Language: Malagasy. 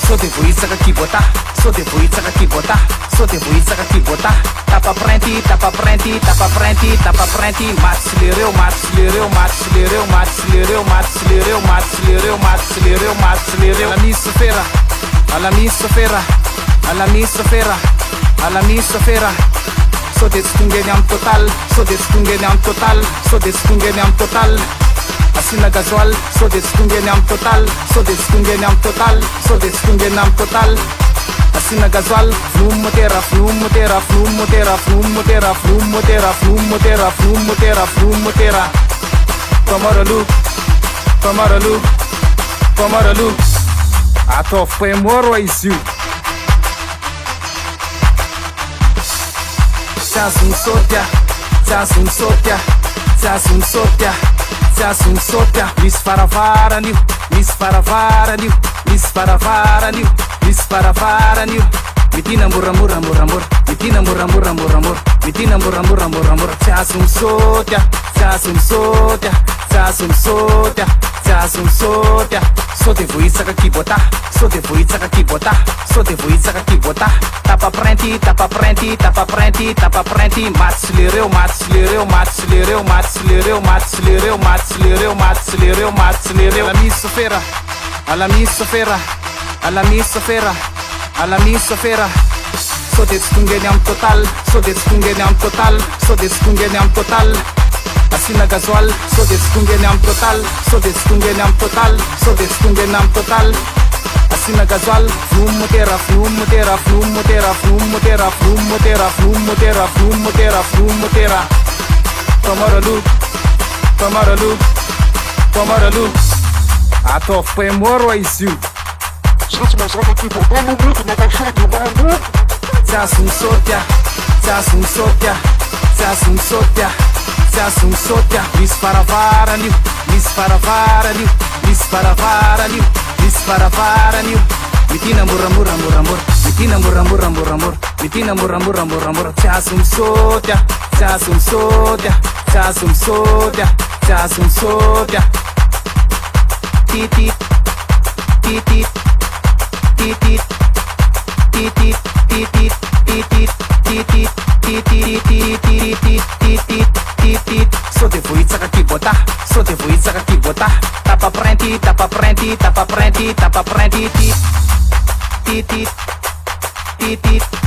só devo isso aqui botar, só devo isso aqui botar, só devo isso aqui botar. Tapa frente, tapa frente, tapa frente, tapa frente. Matsilereu, matsilereu, matsilereu, matsilereu, matsilereu, matsilereu, matsilereu, matsilereu. Alla missa-feira, alla missa-feira, alla missa-feira, alla missa-feira. Só destungenham total, só destungenham total, só destungenham total. Assina gasoal, só destungenham total, só destungenham total, só destungenham total. Assina gasoal, flumotera, flumotera, flumotera, flumotera, flumotera, flumotera, flumotera, flumotera. Pomarolu, pomarolu, pomarolu. Ato foi moro isso. Sasum sotia, sasum sotia, sasum sotia, sasum sotia. Lis faravara niu, lis faravara niu, lis faravara niu, lis faravara niu. Mitina murra murra murra murra, mitina murra murra murra murra, mitina murra murra murra murra. Sasum sotia, sasum sotia, sasum sotia, sasum sotia. Só devo isso aqui botar, só devo isso aqui botar, só devo isso aqui botar. Tapa frente, tapa frente, tapa frente, tapa frente. Matsilereu, matsilereu, matsilereu, matsilereu, matsilereu, matsilereu, matsilereu, matsilereu. Alla missa-feira, alla missa-feira, alla missa-feira, alla missa-feira. Só destungenham total, só destungenham total, só destungenham total. Assina gasoal, só destungenham total, só destungenham total, só destungenham total. Assina gasoal, flumotera, flumotera, flumotera, flumotera, flumotera, flumotera, flumotera, flumotera. Pomarolu, pomarolu, pomarolu. Ato foi moro isso. Sasum sotia, sasum sotia, sasum sotia, sasum sotia. Lis faravara niu, lis faravara niu, lis faravara niu, lis faravara niu. Mitina murra murra murra murra, mitina murra murra murra murra, mitina murra murra murra murra. Sasum sotia, sasum sotia, sasum sotia, sasum sotia. Titi, titi, titi, titi, titi, titi, titi, titi, titi, titi, titi. Só devo isso aqui botar, só devo isso aqui botar. Tapa frente, tapa frente, tapa frente, tapa frente. Titi, titi, titi.